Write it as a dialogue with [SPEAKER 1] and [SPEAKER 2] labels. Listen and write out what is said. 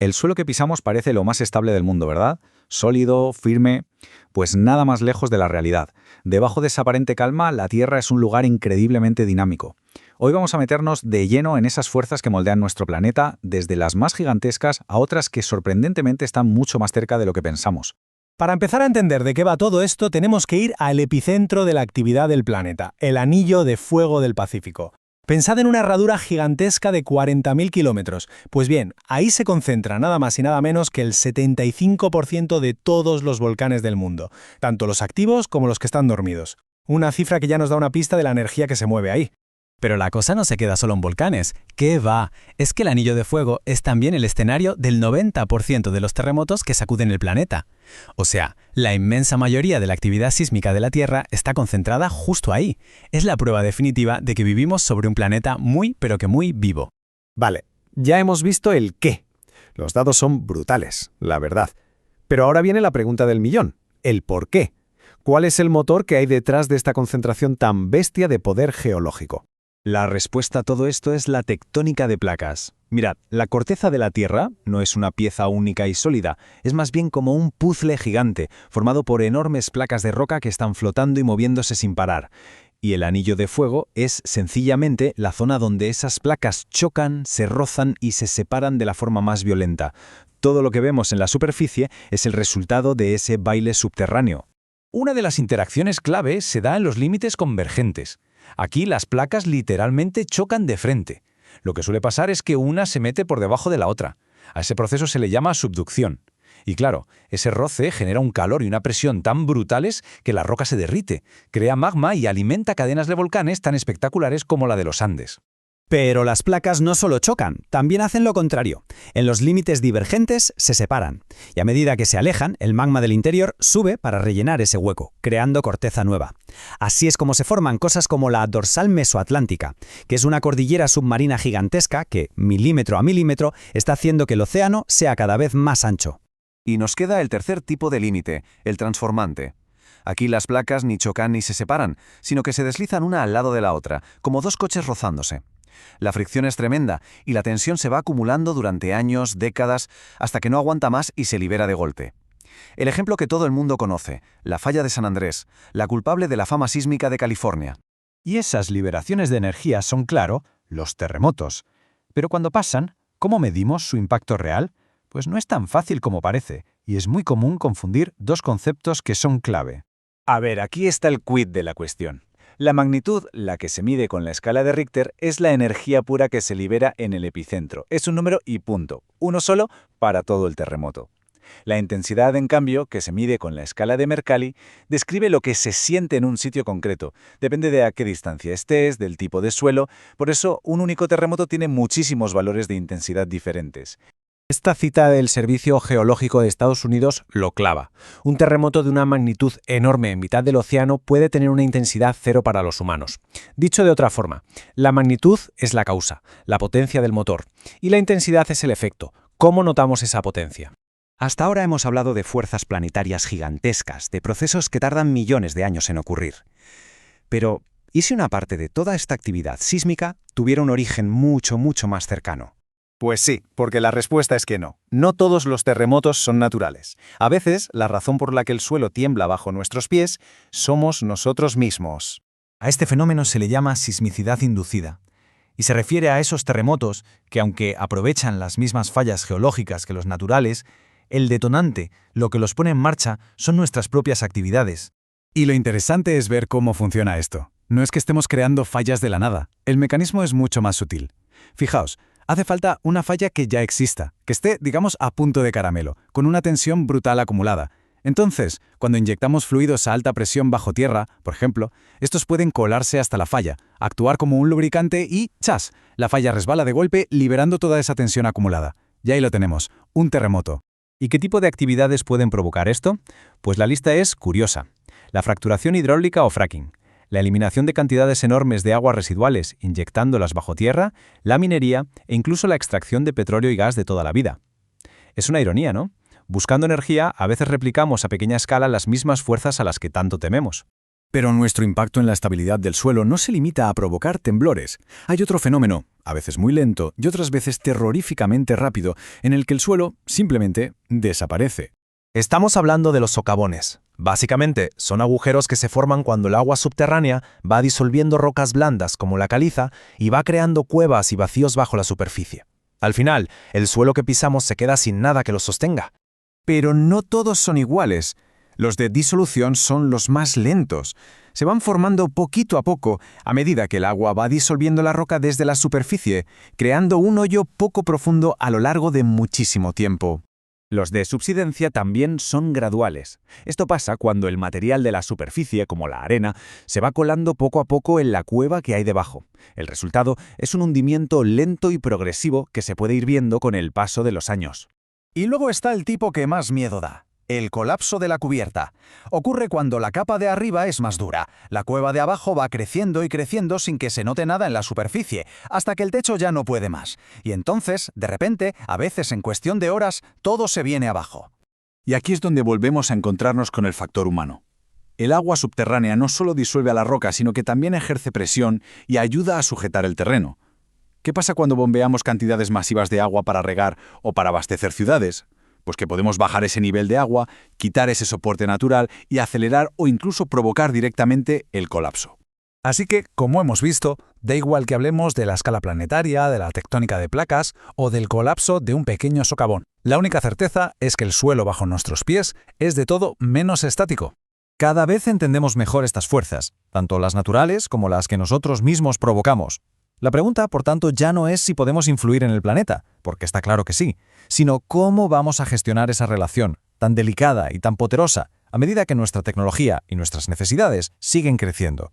[SPEAKER 1] El suelo que pisamos parece lo más estable del mundo, ¿verdad? Sólido, firme, pues nada más lejos de la realidad. Debajo de esa aparente calma, la Tierra es un lugar increíblemente dinámico. Hoy vamos a meternos de lleno en esas fuerzas que moldean nuestro planeta, desde las más gigantescas a otras que sorprendentemente están mucho más cerca de lo que pensamos.
[SPEAKER 2] Para empezar a entender de qué va todo esto, tenemos que ir al epicentro de la actividad del planeta, el Anillo de Fuego del Pacífico. Pensad en una herradura gigantesca de 40.000 kilómetros. Pues bien, ahí se concentra nada más y nada menos que el 75% de todos los volcanes del mundo, tanto los activos como los que están dormidos. Una cifra que ya nos da una pista de la energía que se mueve ahí.
[SPEAKER 3] Pero la cosa no se queda solo en volcanes. ¿Qué va? Es que el Anillo de Fuego es también el escenario del 90% de los terremotos que sacuden el planeta. O sea, la inmensa mayoría de la actividad sísmica de la Tierra está concentrada justo ahí. Es la prueba definitiva de que vivimos sobre un planeta muy, pero que muy vivo.
[SPEAKER 4] Vale, ya hemos visto el qué. Los datos son brutales, la verdad. Pero ahora viene la pregunta del millón, el por qué. ¿Cuál es el motor que hay detrás de esta concentración tan bestia de poder geológico?
[SPEAKER 5] La respuesta a todo esto es la tectónica de placas. Mirad, la corteza de la Tierra no es una pieza única y sólida, es más bien como un puzzle gigante, formado por enormes placas de roca que están flotando y moviéndose sin parar. Y el Anillo de Fuego es sencillamente la zona donde esas placas chocan, se rozan y se separan de la forma más violenta. Todo lo que vemos en la superficie es el resultado de ese baile subterráneo. Una de las interacciones clave se da en los límites convergentes. Aquí las placas literalmente chocan de frente. Lo que suele pasar es que una se mete por debajo de la otra. A ese proceso se le llama subducción. Y claro, ese roce genera un calor y una presión tan brutales que la roca se derrite, crea magma y alimenta cadenas de volcanes tan espectaculares como la de los Andes.
[SPEAKER 6] Pero las placas no solo chocan, también hacen lo contrario. En los límites divergentes se separan, y a medida que se alejan, el magma del interior sube para rellenar ese hueco, creando corteza nueva. Así es como se forman cosas como la dorsal mesoatlántica, que es una cordillera submarina gigantesca que, milímetro a milímetro, está haciendo que el océano sea cada vez más ancho.
[SPEAKER 7] Y nos queda el tercer tipo de límite, el transformante. Aquí las placas ni chocan ni se separan, sino que se deslizan una al lado de la otra, como dos coches rozándose. La fricción es tremenda y la tensión se va acumulando durante años, décadas, hasta que no aguanta más y se libera de golpe. El ejemplo que todo el mundo conoce, la falla de San Andrés, la culpable de la fama sísmica de California.
[SPEAKER 5] Y esas liberaciones de energía son, claro, los terremotos. Pero cuando pasan, ¿cómo medimos su impacto real? Pues no es tan fácil como parece, y es muy común confundir dos conceptos que son clave.
[SPEAKER 1] A ver, aquí está el quid de la cuestión. La magnitud, la que se mide con la escala de Richter, es la energía pura que se libera en el epicentro. Es un número y punto. Uno solo para todo el terremoto. La intensidad, en cambio, que se mide con la escala de Mercalli, describe lo que se siente en un sitio concreto. Depende de a qué distancia estés, del tipo de suelo. Por eso, un único terremoto tiene muchísimos valores de intensidad diferentes.
[SPEAKER 4] Esta cita del Servicio Geológico de Estados Unidos lo clava. Un terremoto de una magnitud enorme en mitad del océano puede tener una intensidad cero para los humanos. Dicho de otra forma, la magnitud es la causa, la potencia del motor, y la intensidad es el efecto. ¿Cómo notamos esa potencia?
[SPEAKER 6] Hasta ahora hemos hablado de fuerzas planetarias gigantescas, de procesos que tardan millones de años en ocurrir. Pero, ¿y si una parte de toda esta actividad sísmica tuviera un origen mucho más cercano?
[SPEAKER 4] Pues sí, porque la respuesta es que no. No todos los terremotos son naturales. A veces, la razón por la que el suelo tiembla bajo nuestros pies somos nosotros mismos.
[SPEAKER 2] A este fenómeno se le llama sismicidad inducida, y se refiere a esos terremotos que, aunque aprovechan las mismas fallas geológicas que los naturales, el detonante, lo que los pone en marcha, son nuestras propias actividades.
[SPEAKER 3] Y lo interesante es ver cómo funciona esto. No es que estemos creando fallas de la nada. El mecanismo es mucho más sutil. Fijaos, hace falta una falla que ya exista, que esté, digamos, a punto de caramelo, con una tensión brutal acumulada. Entonces, cuando inyectamos fluidos a alta presión bajo tierra, por ejemplo, estos pueden colarse hasta la falla, actuar como un lubricante y ¡chas! La falla resbala de golpe, liberando toda esa tensión acumulada. Y ahí lo tenemos, un terremoto.
[SPEAKER 5] ¿Y qué tipo de actividades pueden provocar esto? Pues la lista es curiosa. La fracturación hidráulica o fracking, la eliminación de cantidades enormes de aguas residuales inyectándolas bajo tierra, la minería e incluso la extracción de petróleo y gas de toda la vida. Es una ironía, ¿no? Buscando energía, a veces replicamos a pequeña escala las mismas fuerzas a las que tanto tememos.
[SPEAKER 3] Pero nuestro impacto en la estabilidad del suelo no se limita a provocar temblores. Hay otro fenómeno, a veces muy lento y otras veces terroríficamente rápido, en el que el suelo simplemente desaparece.
[SPEAKER 8] Estamos hablando de los socavones. Básicamente, son agujeros que se forman cuando el agua subterránea va disolviendo rocas blandas como la caliza y va creando cuevas y vacíos bajo la superficie. Al final, el suelo que pisamos se queda sin nada que lo sostenga.
[SPEAKER 3] Pero no todos son iguales. Los de disolución son los más lentos. Se van formando poquito a poco a medida que el agua va disolviendo la roca desde la superficie, creando un hoyo poco profundo a lo largo de muchísimo tiempo. Los de subsidencia también son graduales. Esto pasa cuando el material de la superficie, como la arena, se va colando poco a poco en la cueva que hay debajo. El resultado es un hundimiento lento y progresivo que se puede ir viendo con el paso de los años.
[SPEAKER 9] Y luego está el tipo que más miedo da. El colapso de la cubierta. Ocurre cuando la capa de arriba es más dura. La cueva de abajo va creciendo y creciendo sin que se note nada en la superficie, hasta que el techo ya no puede más. Y entonces, de repente, a veces en cuestión de horas, todo se viene abajo.
[SPEAKER 1] Y aquí es donde volvemos a encontrarnos con el factor humano. El agua subterránea no solo disuelve a la roca, sino que también ejerce presión y ayuda a sujetar el terreno. ¿Qué pasa cuando bombeamos cantidades masivas de agua para regar o para abastecer ciudades? Pues que podemos bajar ese nivel de agua, quitar ese soporte natural y acelerar o incluso provocar directamente el colapso.
[SPEAKER 2] Así que, como hemos visto, da igual que hablemos de la escala planetaria, de la tectónica de placas o del colapso de un pequeño socavón. La única certeza es que el suelo bajo nuestros pies es de todo menos estático.
[SPEAKER 5] Cada vez entendemos mejor estas fuerzas, tanto las naturales como las que nosotros mismos provocamos. La pregunta, por tanto, ya no es si podemos influir en el planeta, porque está claro que sí, sino cómo vamos a gestionar esa relación, tan delicada y tan poderosa, a medida que nuestra tecnología y nuestras necesidades siguen creciendo.